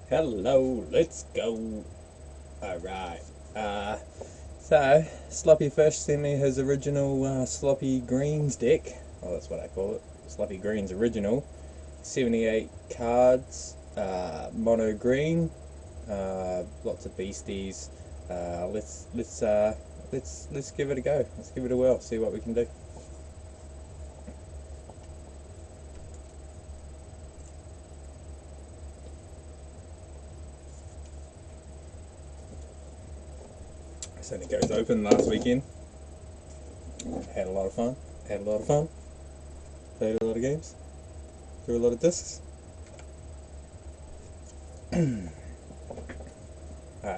Hello, let's go. Alright. So, Sloppyfish sent me his original Sloppy Greens deck. Well, that's what I call it. Sloppy Greens original. 78 cards, mono green, lots of beasties. Let's give it a go. Let's give it a whirl. See what we can do. So it goes open last weekend. Had a lot of fun. Played a lot of games. Threw a lot of discs. Alright,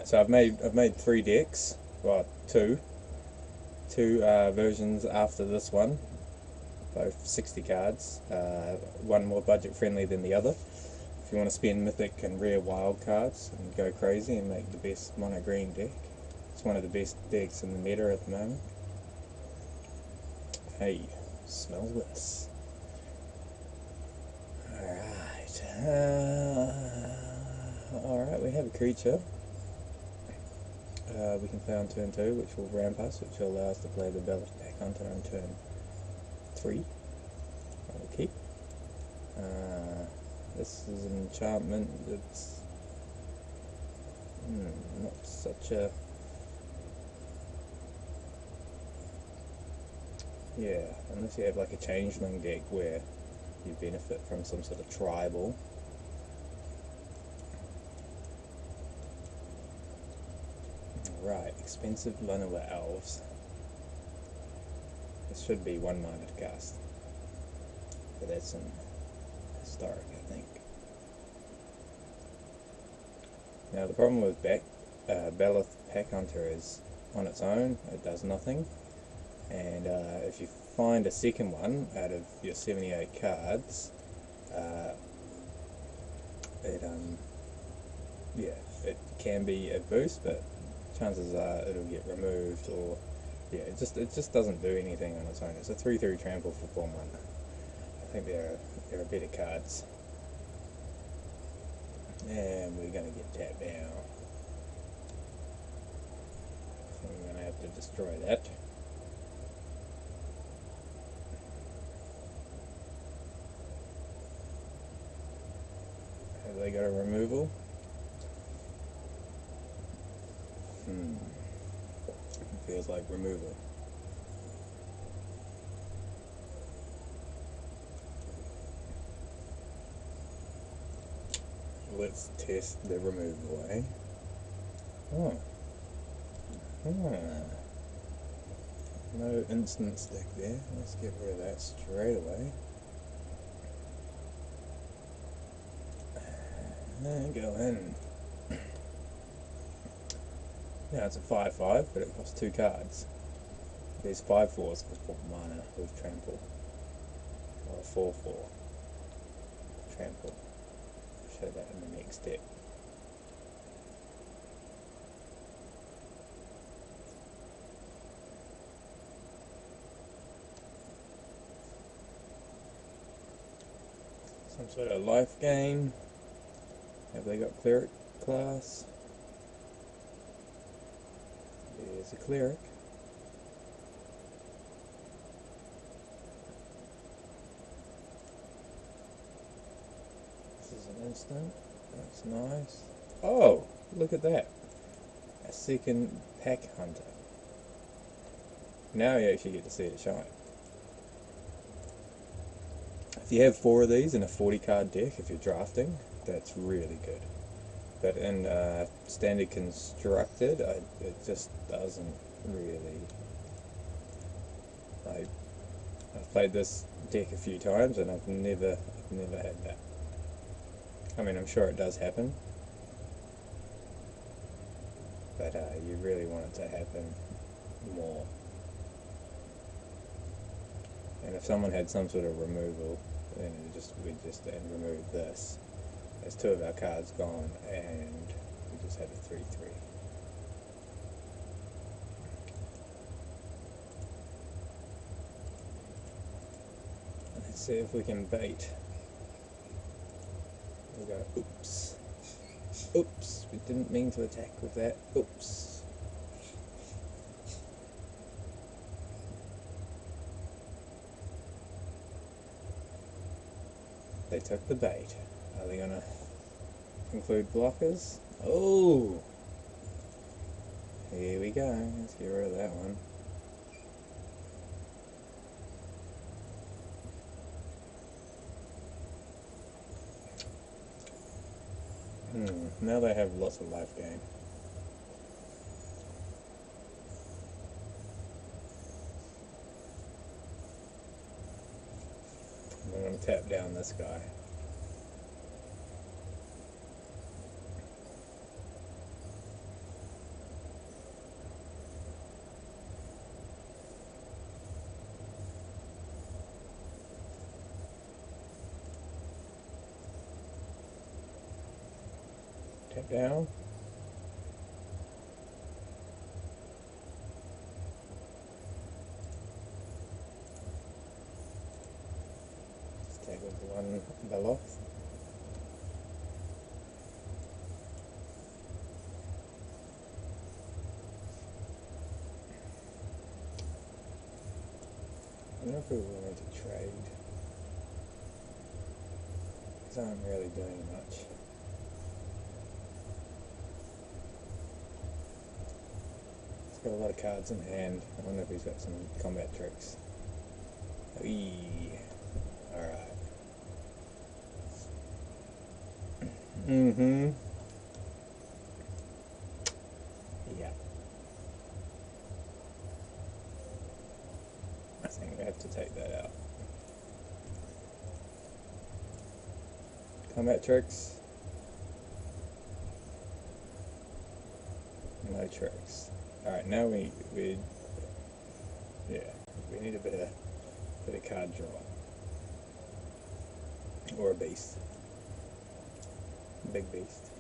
so I've made 3 decks. Well, two versions after this one. Both 60 cards. One more budget friendly than the other. If you want to spend mythic and rare wild cards and go crazy and make the best mono green deck. It's one of the best decks in the meta at the moment. Hey, smell this. Alright, we have a creature. We can play on turn 2, which will ramp us, which will allow us to play the Ballast Pack Hunter on turn 3. I'll keep. This is an enchantment that's not such a... Yeah, unless you have like a changeling deck where you benefit from some sort of tribal. Right, expensive vanilla elves. This should be 1 mana to cast. But that's in historic, I think. Now the problem with Ballast Pack Hunter is on its own, it does nothing. And if you find a second one out of your 78 cards, it can be a boost, but chances are it'll get removed, or it just doesn't do anything on its own. It's a 3/3 trample for 4 mana. I think there are better cards, and we're gonna get tapped down. So we're gonna have to destroy that. Have they got a removal? Feels like removal. Let's test the removal, eh? No instant stick there. Let's get rid of that straight away. And go in. Now it's a 5/5, but it costs 2 cards. There's 5/4s for 4 mana with trample. Or a 4/4 trample. I'll show that in the next step. Some sort of life gain. Have they got cleric class? There's a cleric. This is an instant. That's nice. Oh, look at that. A second Pack Hunter. Now you actually get to see it shine. If you have 4 of these in a 40 card deck, if you're drafting, that's really good. But in standard constructed, it just doesn't really. I've played this deck a few times and I've never had that. I mean, I'm sure it does happen, but you really want it to happen more. And if someone had some sort of removal, then we'd just remove this. There's 2 of our cards gone, and we just had a 3/3. Let's see if we can bait. We go, oops. Oops, we didn't mean to attack with that. Oops. They took the bait. Are they gonna include blockers? Oh! Here we go. Let's get rid of that one. Now they have lots of life gain. I'm going to tap down this guy. Tap down. Let's take with one bell off. I don't know if we wanted to trade, because I'm really doing much. He's got a lot of cards in hand. I wonder if he's got some combat tricks. Alright. Yeah. I think we have to take that out. Combat tricks. No tricks. Alright, now we need a bit of card draw. Or a beast. Big beast.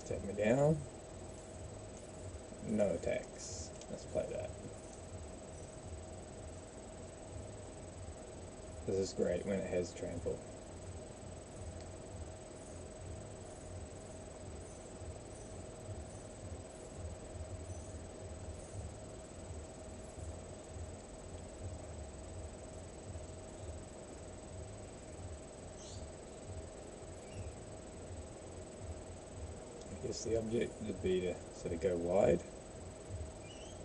Take me down. No attacks. Let's play that. This is great when it has trample. I guess the object would be to sort of go wide.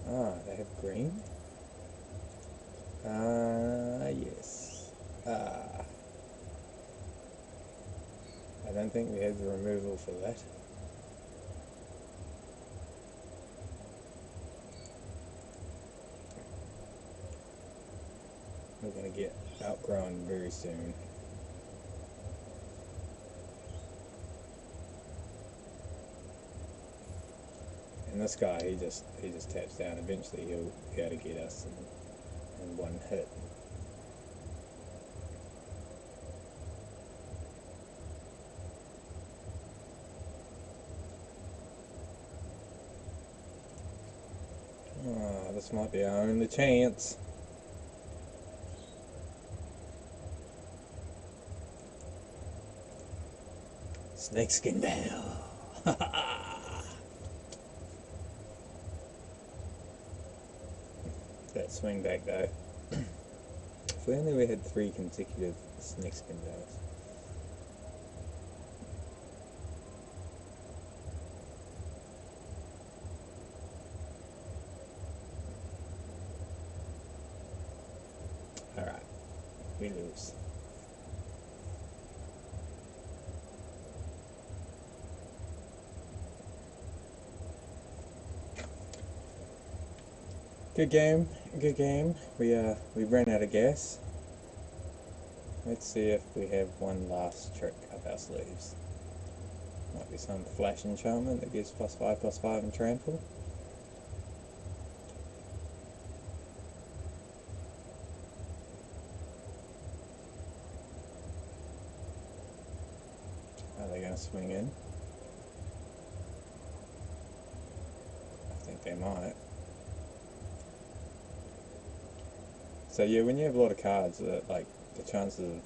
Ah, they have green. Yes. I don't think we have the removal for that. We're going to get outgrown very soon. And this guy, he just taps down. Eventually he'll be able to get us in one hit. Oh, this might be our only chance. Snakeskin Bell. That swing back though. If only we had 3 consecutive snakeskin bells. Alright, we lose. Good game, good game. We ran out of gas. Let's see if we have one last trick up our sleeves. Might be some flash enchantment that gives +5/+5 and trample. Are they going to swing in? I think they might. So yeah, when you have a lot of cards, like the chances of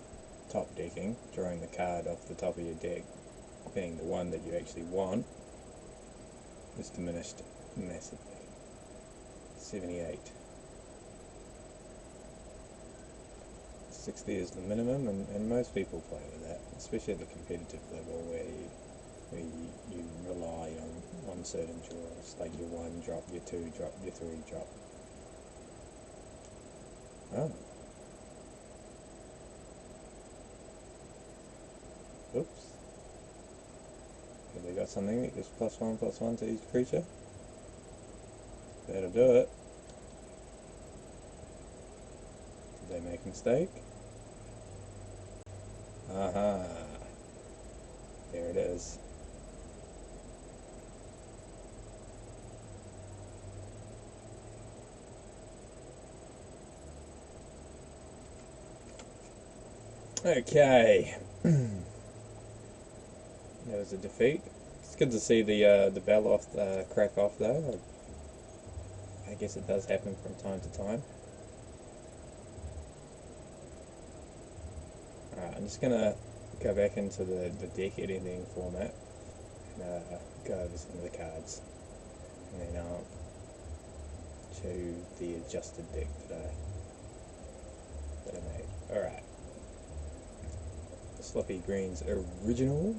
top decking, drawing the card off the top of your deck, being the one that you actually want, is diminished massively. 78. 60 is the minimum, and most people play with that, especially at the competitive level where you rely on certain draws, like your 1 drop, your 2 drop, your 3 drop. Oh. Oops. Have they got something that gives +1/+1 to each creature? That'll do it. Did they make a mistake? Aha. There it is. Okay. That was a defeat. It's good to see the bell off crack off though. I guess it does happen from time to time. Alright, I'm just gonna go back into the deck editing format and go over some of the cards, and then I'll show you the adjusted deck that I made. Alright. Sloppy Green's original.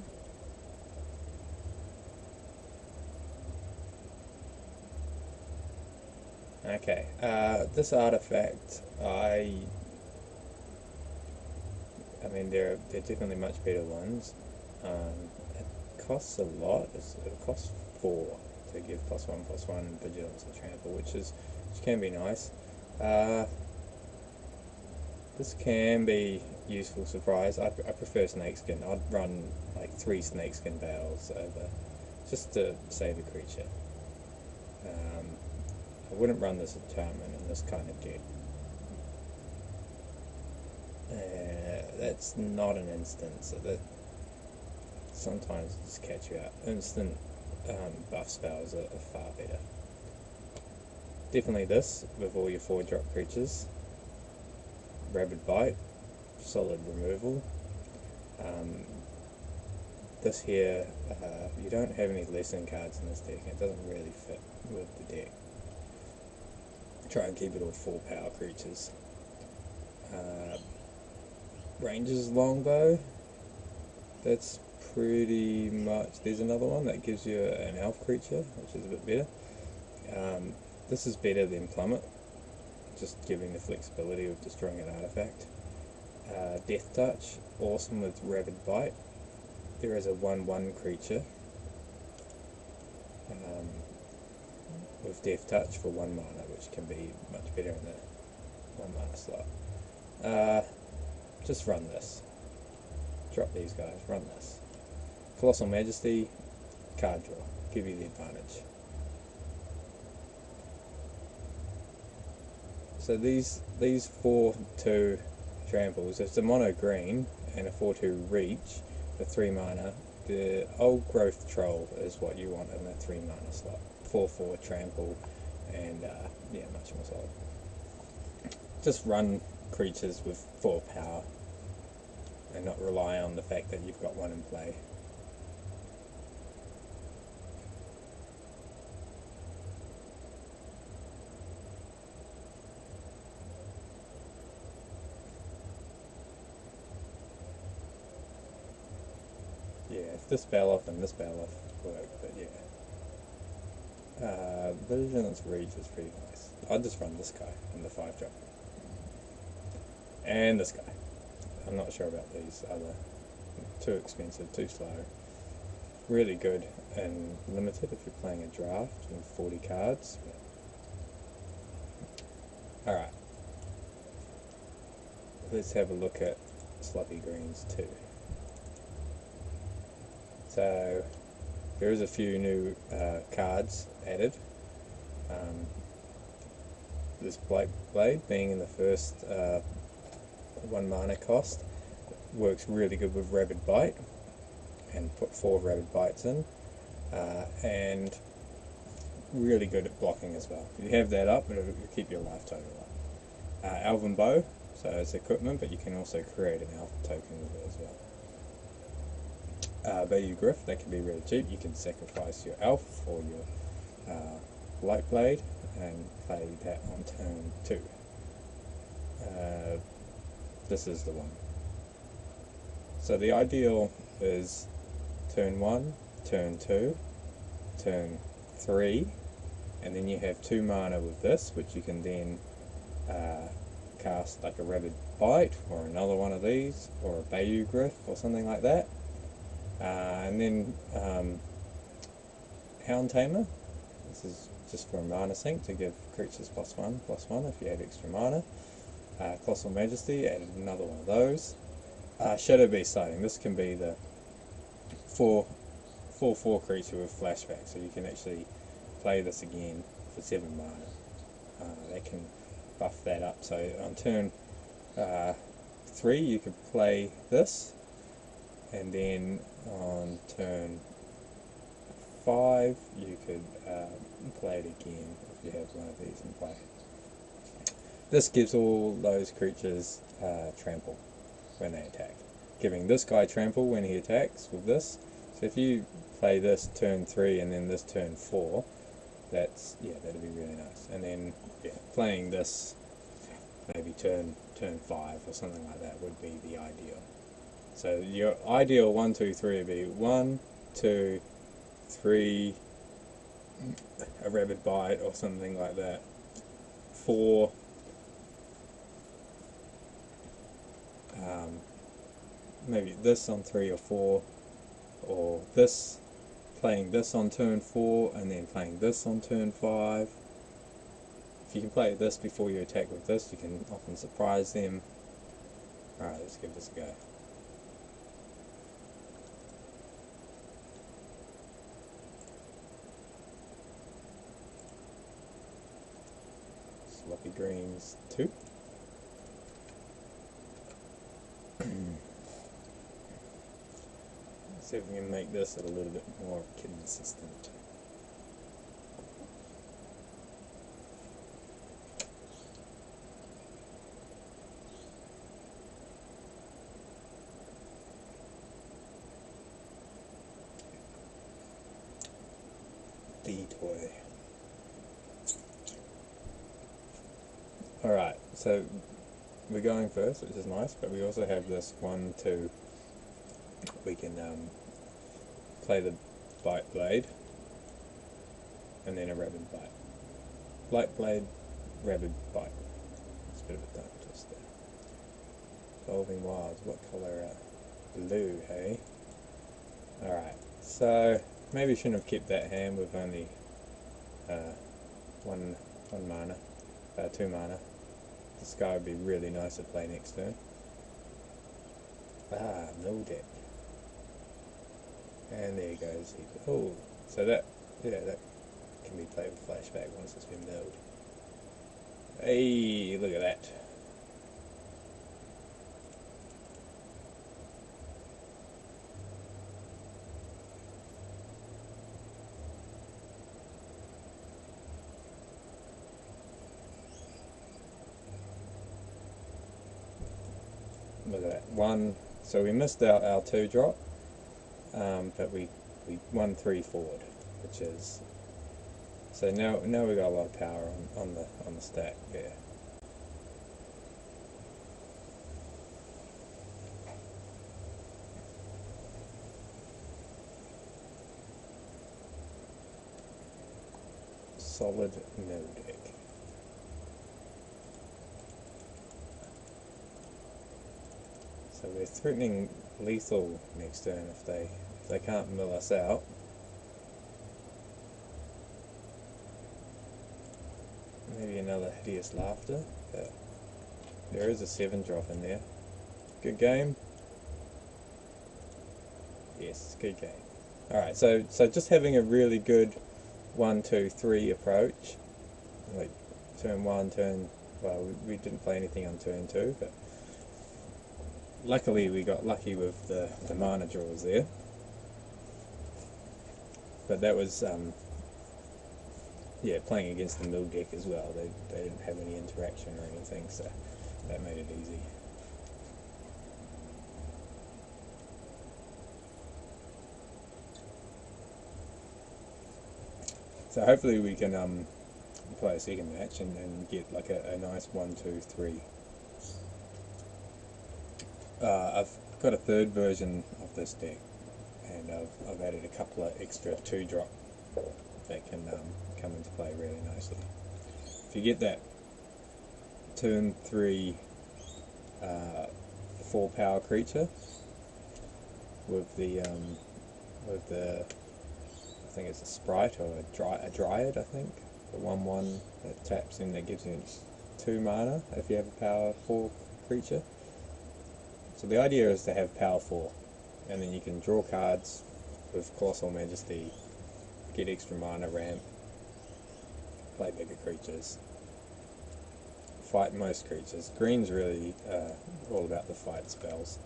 Okay, this artifact, I mean, there are definitely much better ones. It costs a lot. It costs 4 to give +1/+1 vigilance and trample, which can be nice. This can be useful surprise. I prefer snakeskin. I'd run like 3 snakeskin bales over just to save a creature. I wouldn't run this enchantment in this kind of deck. That's not an instant, so that sometimes just catch you out. Instant buff spells are far better. Definitely this with all your 4-drop creatures. Rabid Bite, solid removal. This here, you don't have any lesson cards in this deck. It doesn't really fit with the deck. Try and keep it all 4 power creatures. Ranger's Longbow, that's pretty much, there's another one that gives you an elf creature, which is a bit better. This is better than Plummet, just giving the flexibility of destroying an artifact. Death Touch, awesome with Rabid Bite. There is a 1/1 creature with Death Touch for 1 mana, which can be much better in the 1 mana slot. Just run this. Drop these guys, run this. Colossal Majesty, card draw, give you the advantage. So these 4/2 tramples, it's a mono green and a 4/2 reach for 3 mana. The Old Growth Troll is what you want in that 3 mana slot. 4/4 trample, and yeah, much more solid. Just run creatures with 4 power and not rely on the fact that you've got 1 in play. Yeah, if this bell off and this bell off work, but yeah. Vigilance Reach is pretty nice. I'd just run this guy in the 5-drop. And this guy. I'm not sure about these other. Too expensive, too slow. Really good and limited if you're playing a draft with 40 cards. Alright. Let's have a look at Sloppy Greens too. So there is a few new cards added. This Black Blade being in the first 1 mana cost works really good with Rabid Bite, and put 4 Rabid Bites in, and really good at blocking as well. If you have that up, it'll keep your life total up. Elven Bow, So it's equipment, but you can also create an alpha token with it as well. Bayou Griff, that can be really cheap. You can sacrifice your elf or your light blade and play that on turn 2. This is the one. So the ideal is turn 1, turn 2, turn 3, and then you have 2 mana with this, which you can then cast like a Rabid Bite or another one of these, or a Bayou Griff or something like that. And then Hound Tamer. This is just for a mana sink to give creatures +1/+1 if you have extra mana. Colossal Majesty, added another one of those. Shadow Beast Sighting. This can be the 4/4 creature with flashback, so you can actually play this again for 7 mana. That can buff that up. So on turn 3 you could play this, and then on turn 5 you could play it again if you have one of these in play. This gives all those creatures trample when they attack, giving this guy trample when he attacks with this. So if you play this turn 3 and then this turn 4, that'd be really nice. And then playing this maybe turn 5 or something like that would be the ideal. So your ideal 1, 2, 3 would be 1, 2, 3, a Rabid Bite or something like that. 4, maybe this on 3 or 4, or this, playing this on turn 4 and then playing this on turn 5. If you can play this before you attack with this, you can often surprise them. Alright, let's give this a go. Sloppy Greens 2. See if we can make this a little bit more consistent. D-toy. Alright, so we're going first, which is nice, but we also have this 1, 2. We can play the Bite Blade and then a Rabid Bite. Light Blade, Rabid Bite. It's a bit of a tongue twist there. Evolving Wilds, what colour? Blue, hey? Alright, so maybe shouldn't have kept that hand with only 1 mana, 2 mana. This guy would be really nice to play next turn. Mtga. And there goes. Oh, so that can be played with flashback once it's been milled. Hey, look at that. Look at that. 1, so we missed out our 2 drop. But we 1, 3 forward, which is, so now we got a lot of power on the stack there. Solid Mtga. So we're threatening lethal next turn if they can't mill us out. Maybe another Hideous Laughter, but there is a 7 drop in there. Good game. Yes, good game. Alright, so just having a really good 1, 2, 3 approach, like turn 1, well, we didn't play anything on turn 2, but luckily we got lucky with the mana draws there. But that was, playing against the mill deck as well. They didn't have any interaction or anything, so That made it easy. So hopefully we can play a second match and get like a nice 1, 2, 3. I've got a third version of this deck, and I've added a couple of extra 2-drop that can come into play really nicely. If you get that turn 3 4 power creature with the I think it's a sprite or a dryad, I think, the 1/1 that taps in, that gives you 2 mana if you have a power 4 creature. So the idea is to have power 4, and then you can draw cards with Colossal Majesty, get extra mana ramp, play bigger creatures, fight most creatures. Green's really all about the fight spells.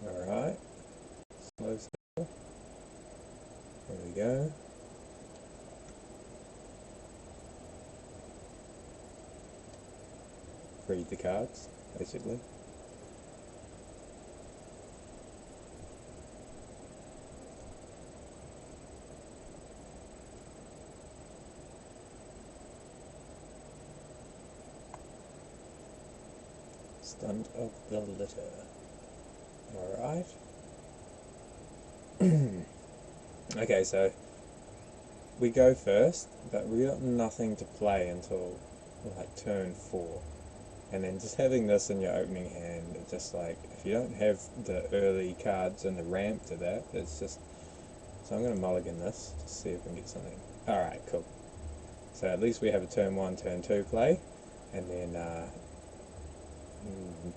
Alright, slow sell. There we go. Read the cards, basically. Stunt of the litter. Alright. Okay, so we go first, but we got nothing to play until like turn 4. And then just having this in your opening hand, it's just like, if you don't have the early cards and the ramp to that, it's just... So I'm going to mulligan this, to see if we can get something. Alright, cool. So at least we have a turn 1, turn 2 play, and then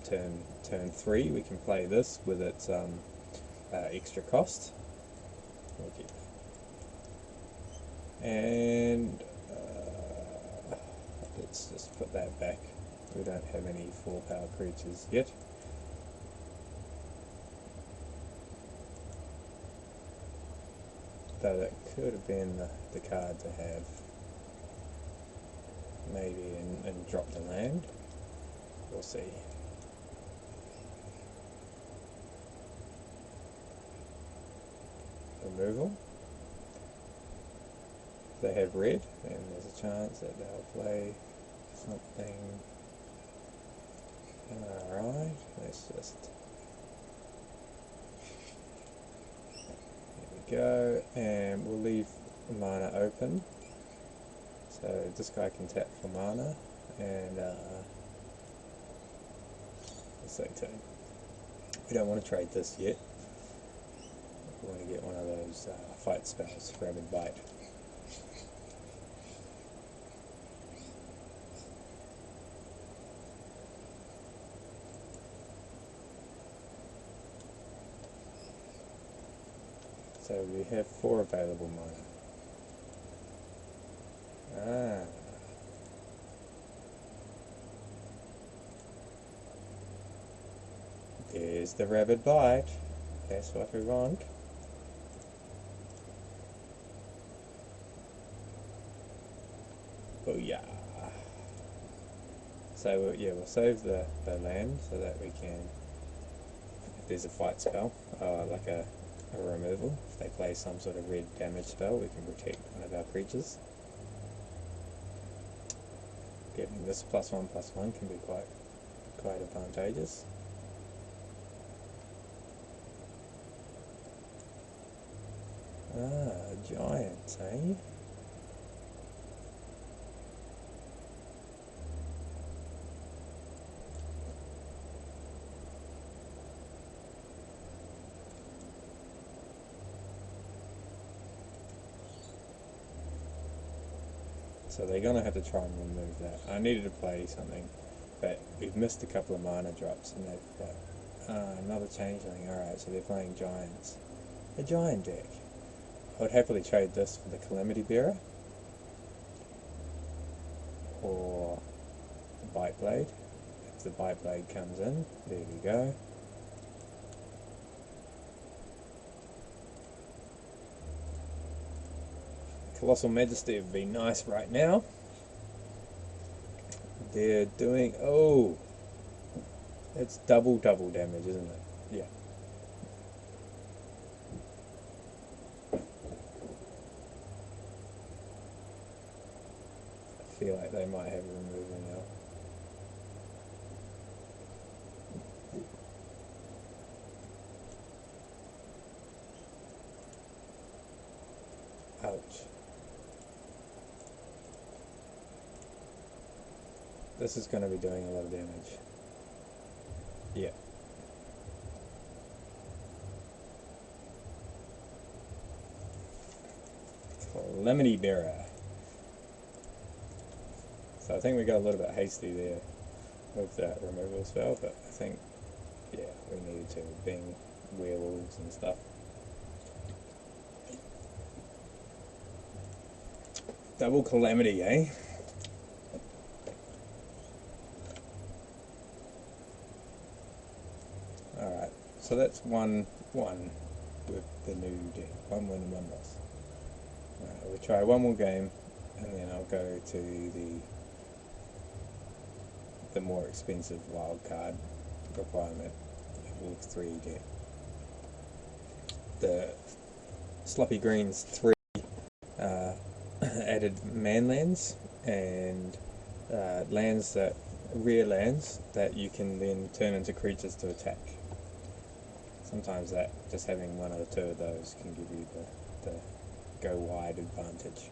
turn 3 we can play this with its extra cost. And let's just put that back. We don't have any 4 power creatures yet. Though that could have been the card to have, maybe, and drop the land. We'll see. Removal. If they have red, then there's a chance that they'll play something. Alright, let's just... There we go, and we'll leave mana open. So this guy can tap for mana, and say turn. We don't want to trade this yet. We want to get one of those fight spells, Rabid Bite. So we have 4 available mana. There's the Rabid Bite. That's what we want. Booyah. So yeah, we'll save the land so that we can, if there's a fight spell, like a removal, if they play some sort of red damage spell, we can protect one of our creatures. Getting this +1/+1 can be quite advantageous. Giants, eh? So they're going to have to try and remove that. I needed to play something, but we've missed a couple of mana drops, and they've got another changeling. Alright, so they're playing giants. A giant deck. I would happily trade this for the Calamity Bearer, or the Bite Blade. If the Bite Blade comes in, there we go. Colossal Majesty would be nice right now. They're doing... Oh! It's double damage, isn't it? Yeah. I feel like they might have a removal now. Ouch. This is going to be doing a lot of damage. Yeah. Calamity Bearer. So I think we got a little bit hasty there with that removal spell, but I think, yeah, we needed to, being werewolves and stuff. Double Calamity, eh? Alright, so that's 1-1 with the new deck. 1 win and 1 loss. Alright, we'll try one more game, and then I'll go to the more expensive wild card requirement level 3 deck. The Sloppy Greens 3 added manlands and lands that rare lands that you can then turn into creatures to attack. Sometimes that just having 1 or 2 of those can give you the go wide advantage,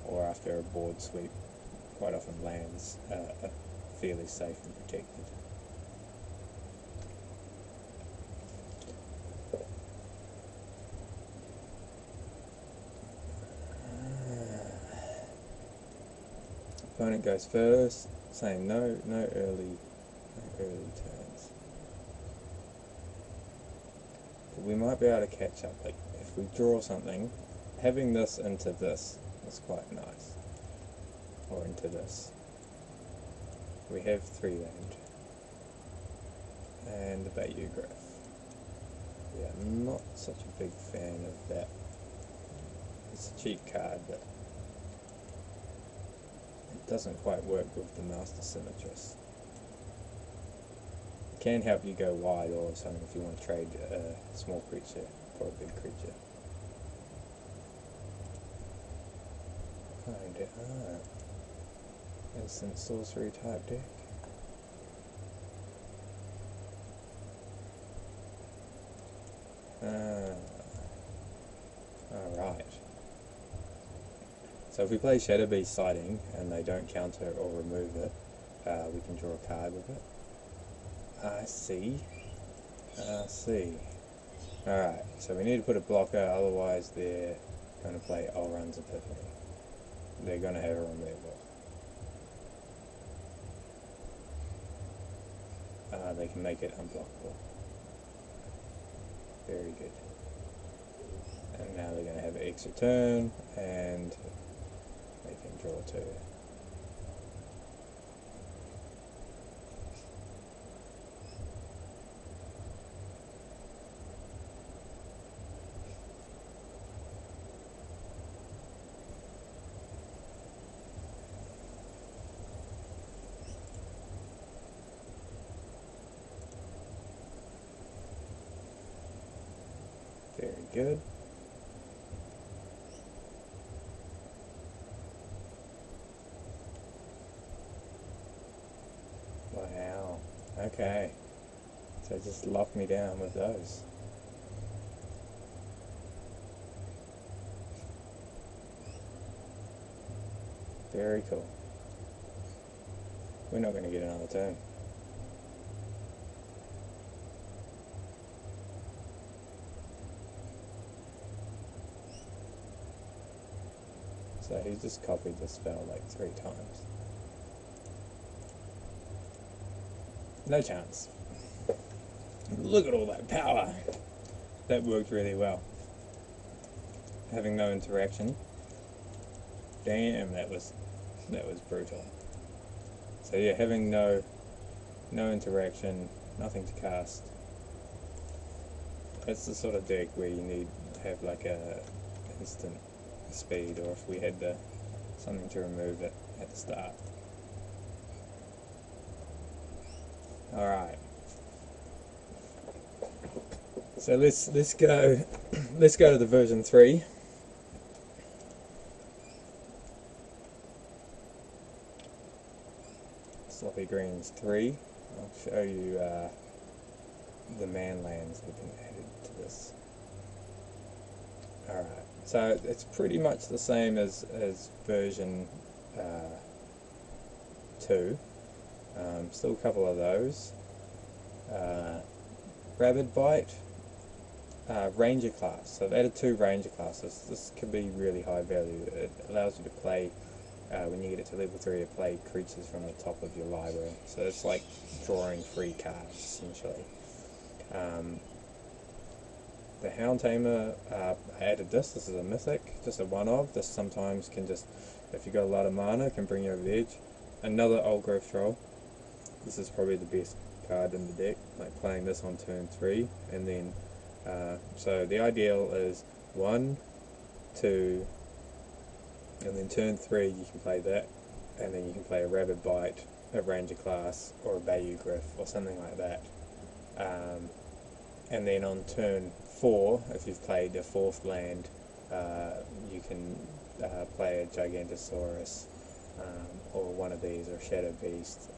or after a board sweep, quite often lands are fairly safe and protected. Opponent goes first, saying no early turns. But we might be able to catch up. Like if we draw something, having this into this is quite nice. Or into this. We have 3 land. And the Bayou Graph. Yeah, I'm not such a big fan of that. It's a cheap card, but it doesn't quite work with the Master Symmetrist. It can help you go wide all of a sudden if you want to trade a small creature for a big creature. Instant sorcery type deck. Alright. So if we play Shadow Beast Sighting and they don't counter or remove it, we can draw a card with it. I see. Alright, so we need to put a blocker, otherwise they're going to play Elrond's Epiphany. They're going to have a removal. They can make it unblockable. Very good. And now they're going to have an extra turn, and they can draw 2. Very good. Wow. Okay. So just lock me down with those. Very cool. We're not going to get another turn. So he's just copied the spell like 3 times. No chance. Look at all that power. That worked really well. Having no interaction. Damn, that was brutal. So yeah, having no interaction, nothing to cast. That's the sort of deck where you need to have like a instant speed, or if we had something to remove it at the start. Alright. So let's go let's go to the version 3. Sloppy Greens 3. I'll show you the manlands that have been added to this. Alright, so it's pretty much the same as version 2. Still a couple of those. Rabid Bite, Ranger class. So I've added 2 Ranger classes. This could be really high value. It allows you to play, when you get it to level 3, to play creatures from the top of your library. So it's like drawing free cards, essentially. The Hound Tamer, I added this. This is a mythic, just a one-of. This sometimes can just, if you've got a lot of mana, can bring you over the edge. Another Old Growth Troll. This is probably the best card in the deck, like playing this on turn 3, and then so the ideal is 1, 2, and then turn 3 you can play that, and then you can play a Rabid Bite, a Ranger class, or a Bayou Griff, or something like that. And then on turn 4, if you've played a 4th land, you can play a Gigantosaurus, or one of these, or Shadow Beast,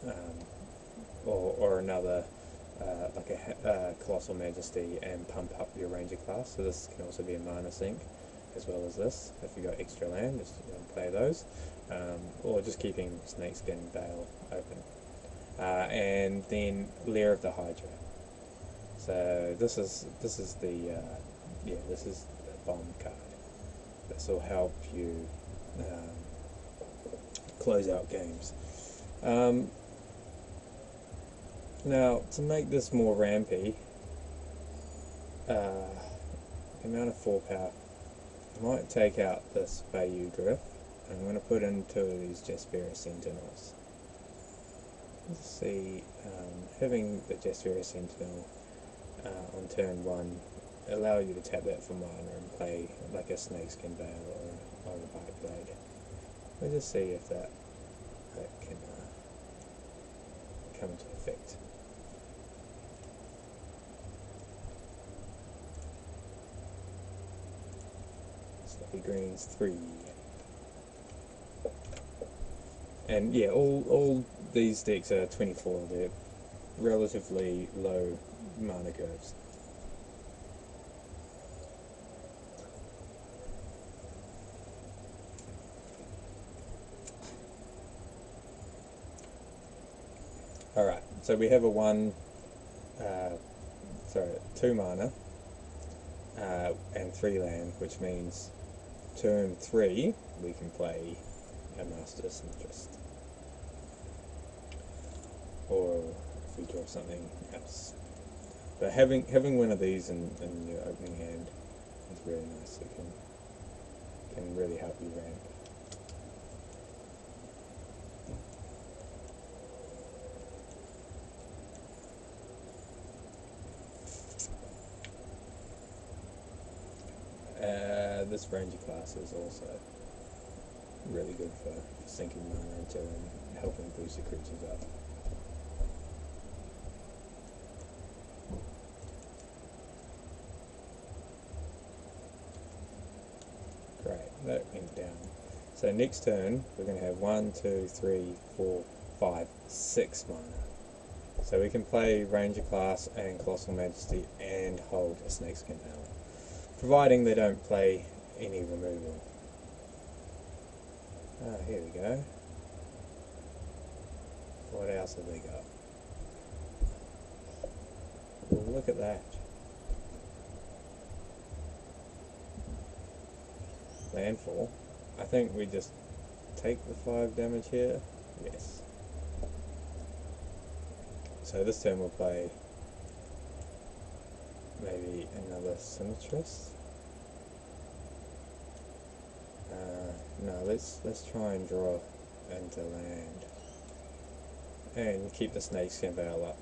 or another like a Colossal Majesty, and pump up your Ranger class. So this can also be a mana sink as well as this. If you've got extra land, just play those, or just keeping Snakeskin Vale open. And then Lair of the Hydra. So this is the this is the bomb card. This will help you close out games. Now, to make this more rampy, the amount of 4 power, I might take out this Bayou Griff, and I'm going to put in 2 of these Jaspera Sentinels. Let's see, having the Jaspera Sentinel on turn 1 allow you to tap that for mana and play like a Snakeskin Veil or a Bite Blade. Let's just see if that can come into effect. Sloppy Greens 3. And yeah, all these decks are 24, they're relatively low mana curves. Alright, so we have a 2 mana and 3 land, which means turn 3 we can play a Master's Interest, or if we draw something else. But having one of these in your opening hand is really nice. It can really help you ramp. This Ranger class is also really good for sinking mana into and helping boost the creatures up. Great, that went down. So next turn we're going to have 1, 2, 3, 4, 5, 6 mana. So we can play Ranger class and Colossal Majesty and hold a Snakeskin Veil, providing they don't play any removal. Ah, here we go. What else have they got? Well, look at that. Landfall. I think we just take the 5 damage here. Yes. So this turn we'll play maybe another Symmetrist. No, let's try and draw into land and keep the Snakeskin Veil up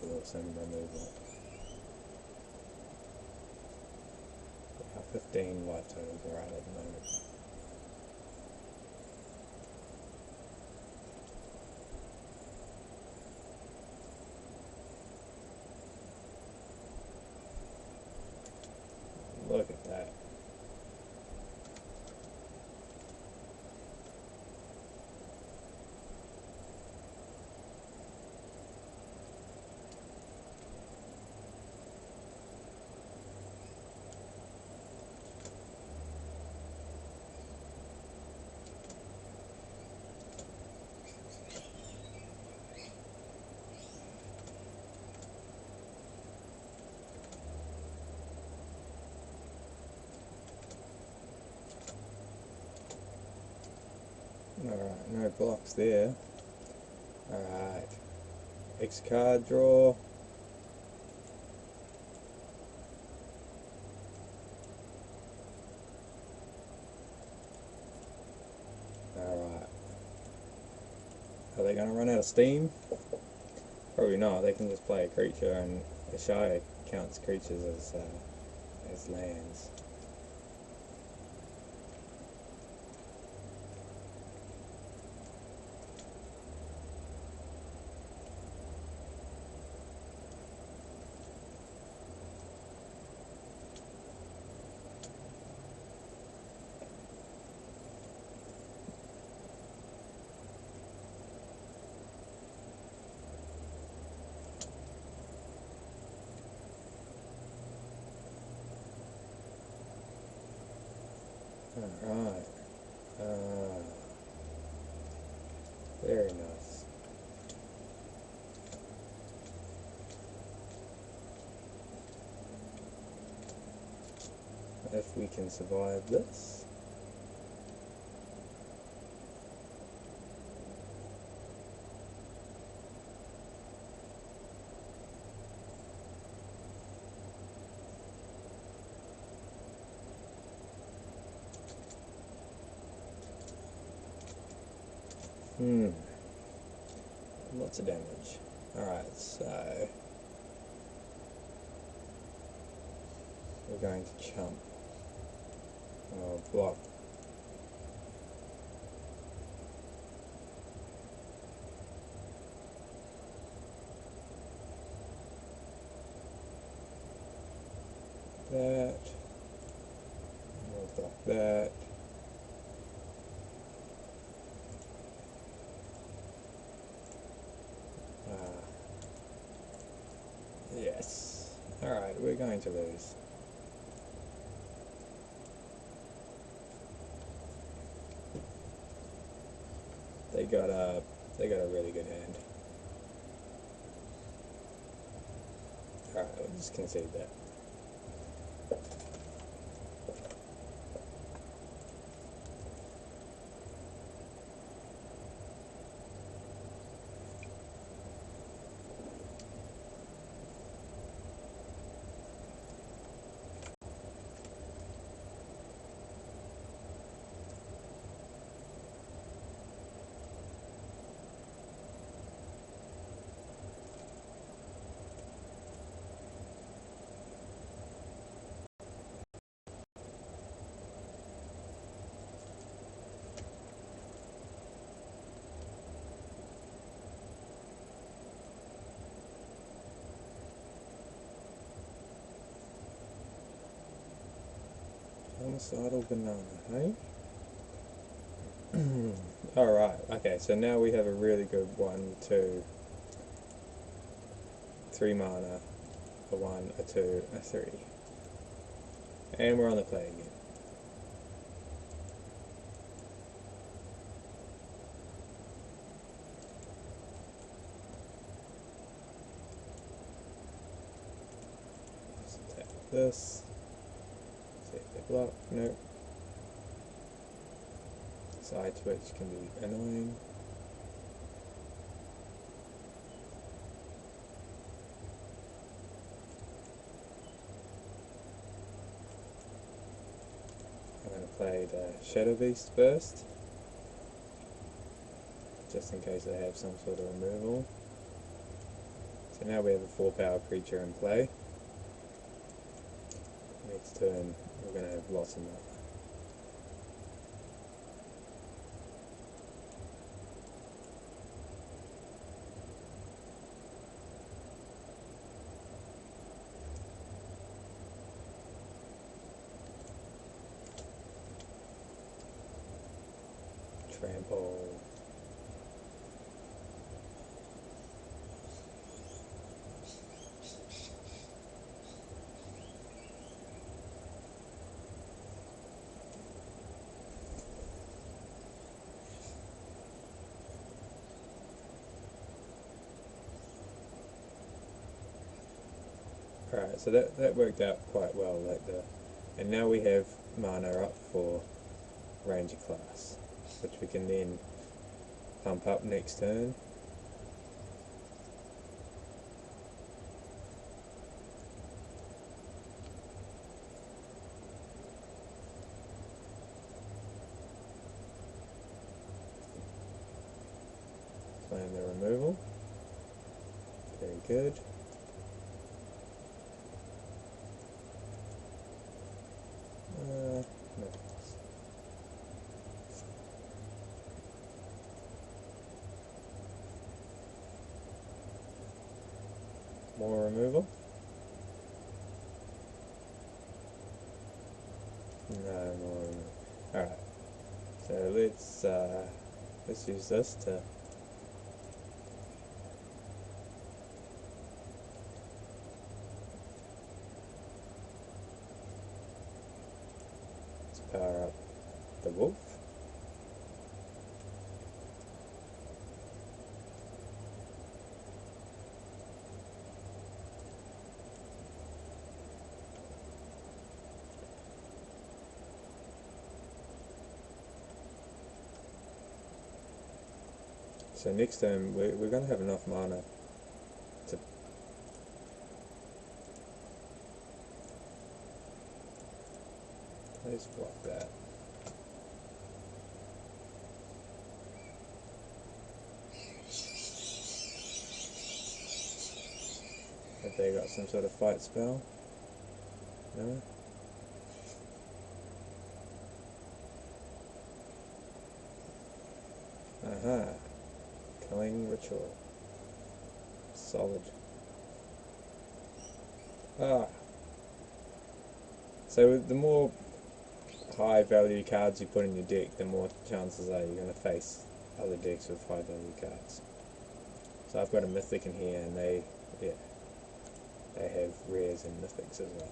for some removal. How 15 life totals are right at the moment. Look at that. Alright, no blocks there. Alright, X card draw. Alright. Are they going to run out of steam? Probably not. They can just play a creature, and the Shire counts creatures as lands. Alright. Very nice. If we can survive this. Lots of damage. Alright, so we're going to chump. Oh, block. That. We'll block that. Yes. Alright, we're going to lose. They got a really good hand. Alright, we'll just concede that. Homicidal banana, hey? Alright, okay, so now we have a really good 1, 2, 3 mana, a 1, a 2, a 3. And we're on the play again. Let's attack this. See if they block. Nope. Side switch can be annoying. I'm going to play the Shadow Beast first, just in case they have some sort of removal. So now we have a 4-power creature in play. Next turn we're going to have lots of mana. Trample. Alright, so that worked out quite well, and now we have mana up for Ranger class, which we can then pump up next turn. Playing the removal. Very good. No. More removal. No more removal. Alright. So let's use this to power up the wolf. So next time we're going to have enough mana to let's block that. Have they got some sort of fight spell? No? Aha. Killing ritual. Solid. Ah. So the more high value cards you put in your deck, the more chances are you're going to face other decks with high value cards. So I've got a mythic in here, and they have rares and mythics as well.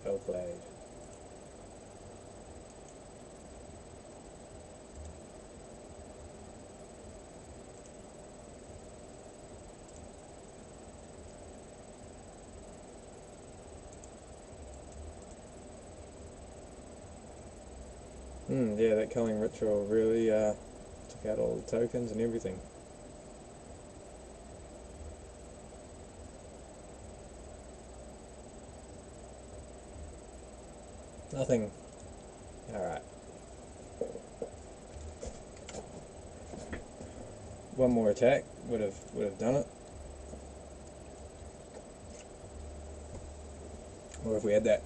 Hellblade. Yeah, that culling ritual really took out all the tokens and everything. Nothing. Alright. One more attack would have done it. Or if we had that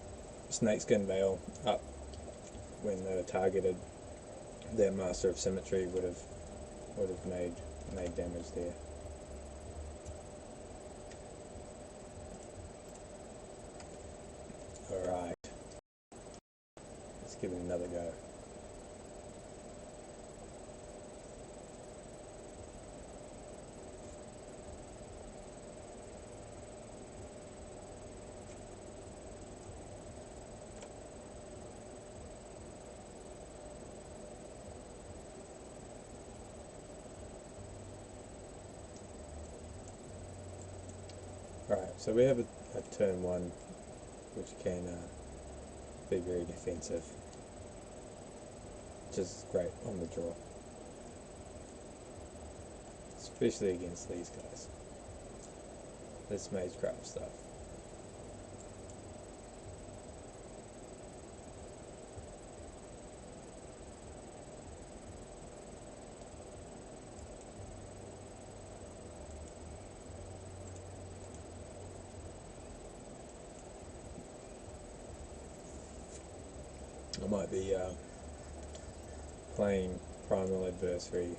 snakeskin veil up when they were targeted, their Master of Symmetry would have made damage there. Alright. Let's give it another go. Right, so we have a turn one which can be very defensive, which is great on the draw, especially against these guys. This Magecraft stuff. I might be playing Primal Adversary.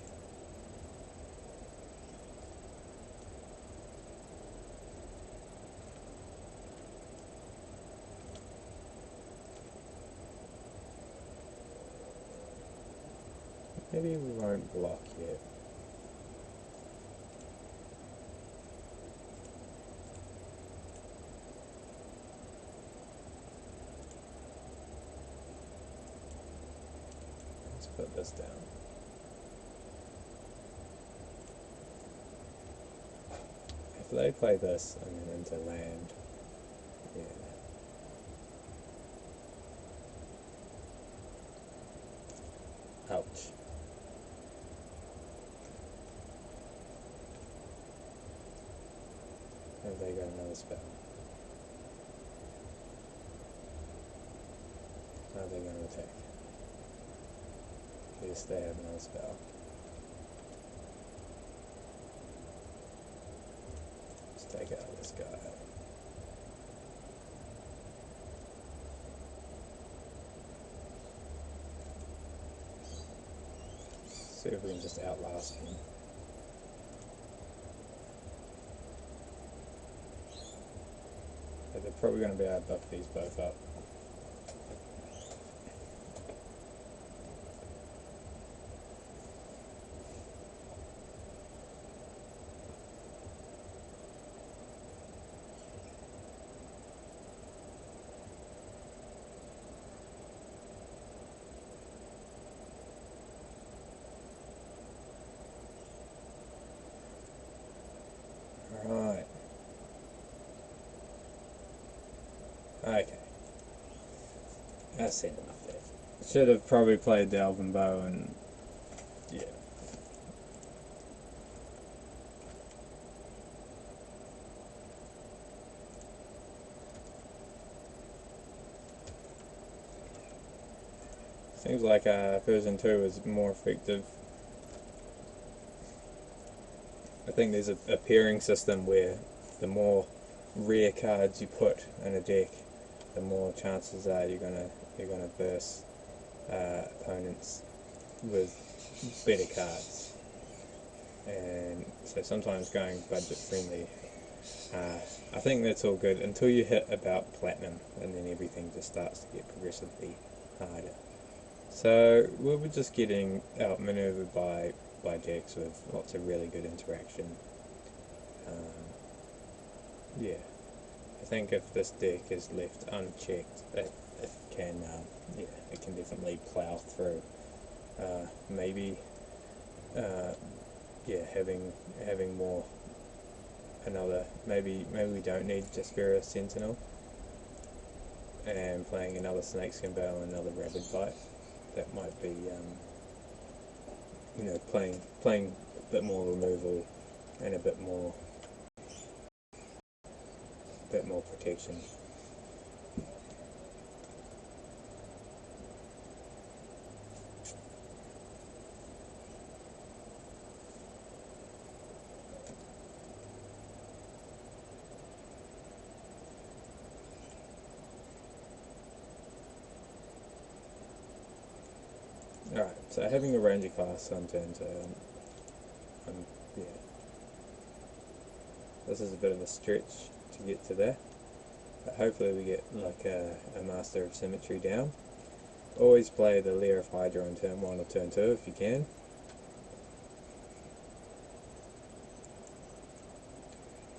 Maybe we won't block yet. Let's put this down. If they play this and then into land, yeah. Ouch. And they got another spell. How are they going to attack? Yes, they have another spell. Let's take out this guy. See if we can just outlast him. But they're probably going to be able to buff these both up. Right. Okay. That's enough there. Should have probably played the Elven Bow and yeah. Seems like version 2 is more effective. I think there's a pairing system where the more rare cards you put in a deck, the more chances are you're gonna verse opponents with better cards. And so sometimes going budget friendly, I think that's all good until you hit about platinum, and then everything just starts to get progressively harder. So we were just getting outmaneuvered by decks with lots of really good interaction. Yeah, I think if this deck is left unchecked, it can it can definitely plough through. Maybe yeah, having more maybe we don't need Jaspera Sentinel, and playing another Snakeskin Bow and another Rabid Bite. That might be playing a bit more removal and a bit more protection. Alright, so having a ranger class on turn, so yeah, this is a bit of a stretch to get to there, but hopefully we get like a Master of Symmetry down. Always play the Lair of Hydra on turn 1 or turn 2 if you can.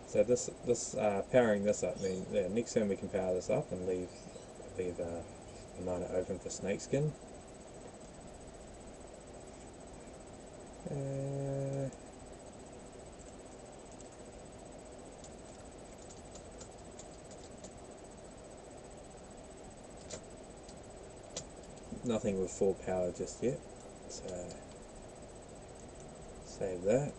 So this powering this up means next turn we can power this up and leave the mana open for Snakeskin. Nothing with full power just yet, so save that.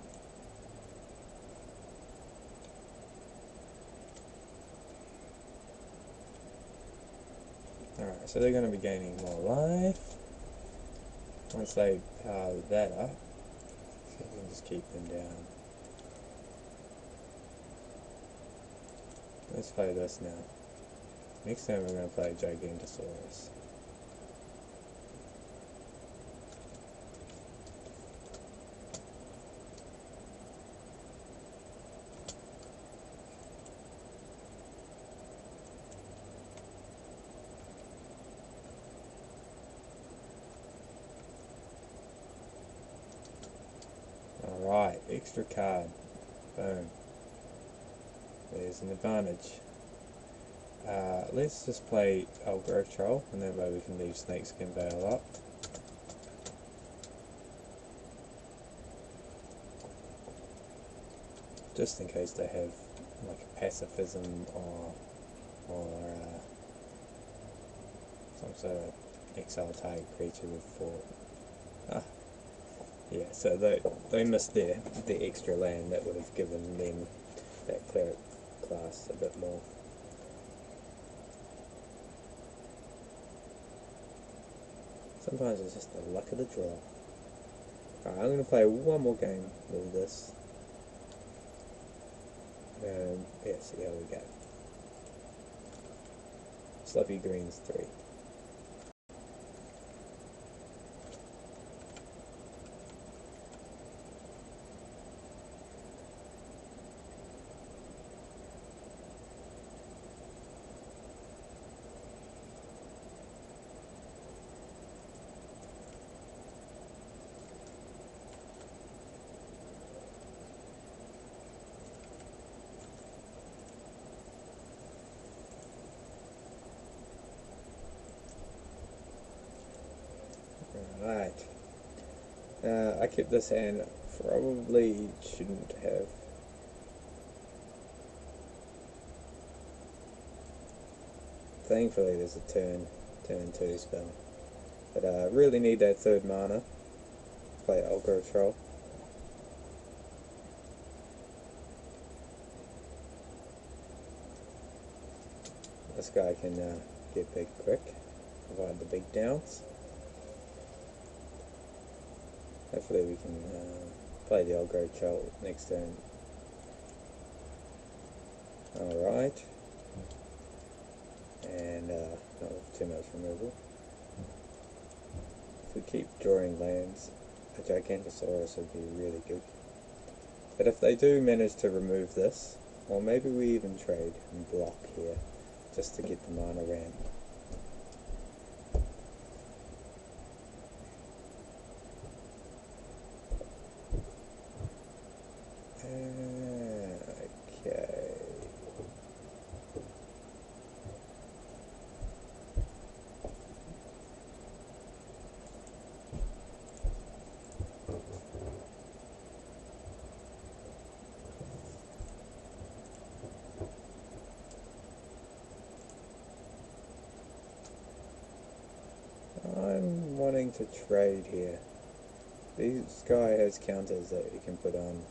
Alright, so they're going to be gaining more life once they power that up, so we can just keep them down. Let's play this now. Next time we're going to play Gigantosaurus. Alright, extra card. Boom. There's an advantage. Let's just play Old Growth Troll, and that way we can leave Snakeskin Veil up. Just in case they have like a pacifism or some sort of exile target creature with 4. Yeah, so they missed the extra land that would have given them that cleric class a bit more. Sometimes it's just the luck of the draw. Alright, I'm going to play one more game with this. Yeah, see how we go. Sloppy Greens 3. Right. I kept this hand, probably shouldn't have. Thankfully there's a turn 2 spell. But I really need that 3rd mana. Play Old Growth Troll. This guy can get big quick, provide the big downs. Hopefully we can play the Old Growth Troll next turn. Alright. And not with too much removal. If we keep drawing lands, a Gigantosaurus would be really good. But if they do manage to remove this, or maybe we even trade and block here, just to get the mana ramp. Okay. I'm wanting to trade here. This guy has counters that he can put on.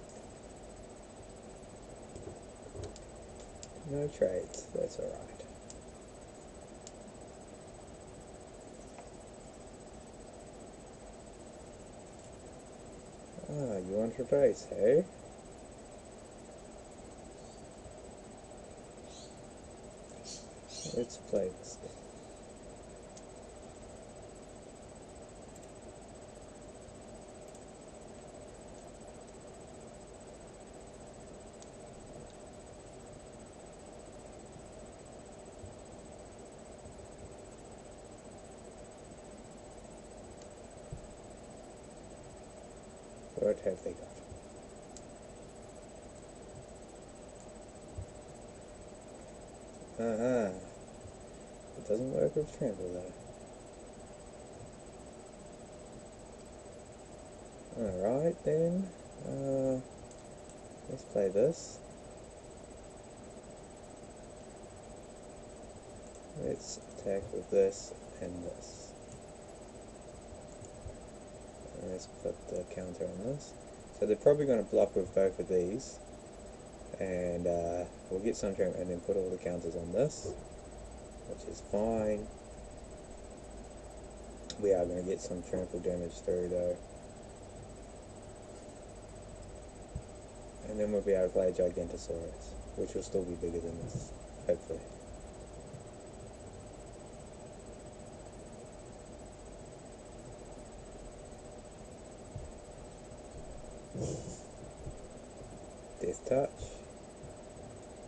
No trades, that's alright. Ah, you want your face, hey? Let's play this thing. What have they got? It doesn't work with trample though. Alright then. Let's play this. Let's attack with this and this. Let's put the counter on this. So they're probably going to block with both of these, and we'll get some trample and then put all the counters on this, which is fine. We are going to get some trample damage through though, and then we'll be able to play Gigantosaurus, which will still be bigger than this, hopefully. Death touch.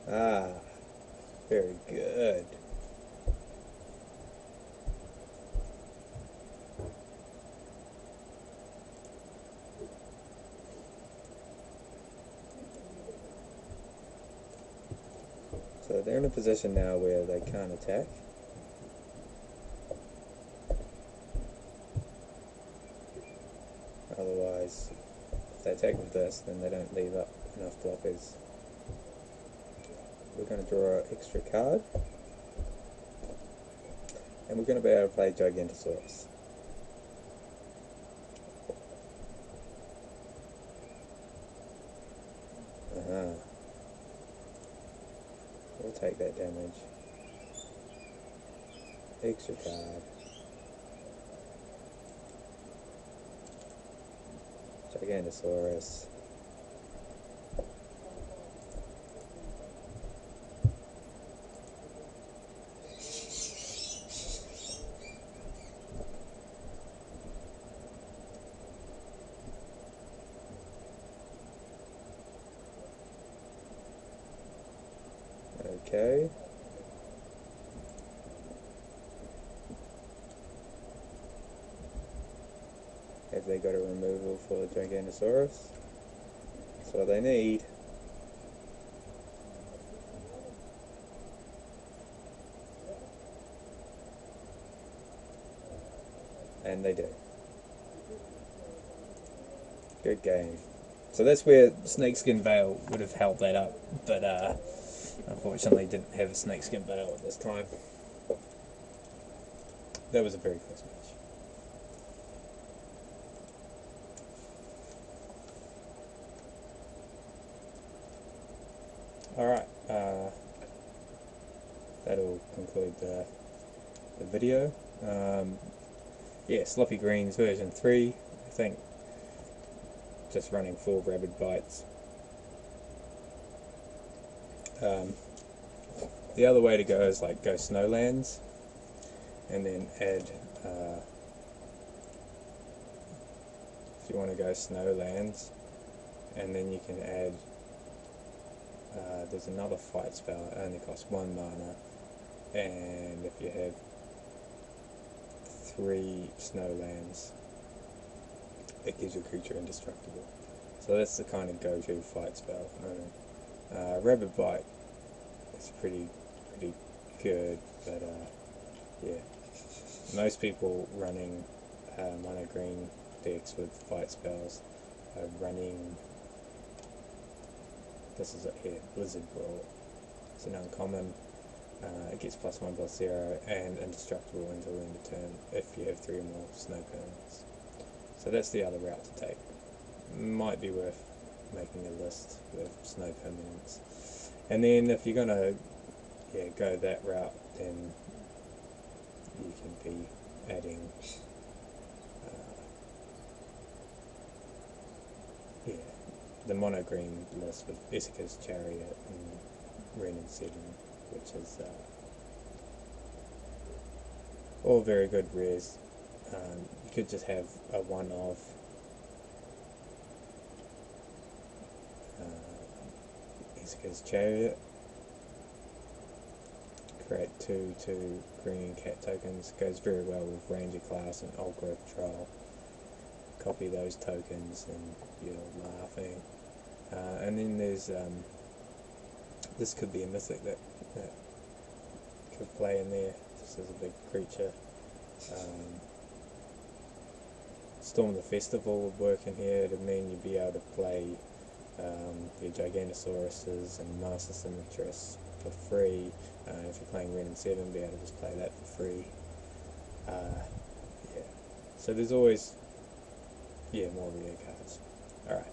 Ah, very good. So they're in a position now where they can't attack. Otherwise, if they attack with this, then they don't leave up enough blockers. We're going to draw an extra card, and we're going to be able to play Gigantosaurus. We'll take that damage. Extra card. Gigantosaurus. Okay. Have they got a removal for the Gigantosaurus? That's what they need. And they do. Good game. So that's where Snakeskin Veil would have held that up, but unfortunately didn't have a Snakeskin Veil at this time. That was a very close match. Alright, that'll conclude the video. Yeah, Sloppy Greens version 3, I think, just running 4 rabid bites. The other way to go is like go Snowlands, and then add, if you want to go Snowlands, and then you can add, there's another fight spell, it only costs 1 mana, and if you have 3 Snowlands, it gives your creature indestructible. So that's the kind of go-to fight spell. Rabid Bite is pretty good, but yeah, most people running mono green decks with fight spells are running. This is it here, Blizzard Brawl. It's an uncommon. It gets +1/+0 and indestructible until end of turn if you have 3 or more snow permanents. So that's the other route to take. Might be worth making a list with snow permanents. And then if you're gonna go that route, then you can be adding the mono green list with Issachar's Chariot and Ren and 7, which is all very good rares. You could just have a one of Issachar's Chariot, create 2 green cat tokens, goes very well with Ranger class and Old Growth Trial. Copy those tokens and you're laughing. And then there's this could be a mythic that could play in there, just as a big creature. Storm the Festival would work in here. It would mean you'd be able to play your Gigantosauruses and Master Symmetris for free. If you're playing Ren and 7, be able to just play that for free. Yeah. So there's always more rare cards. Alright.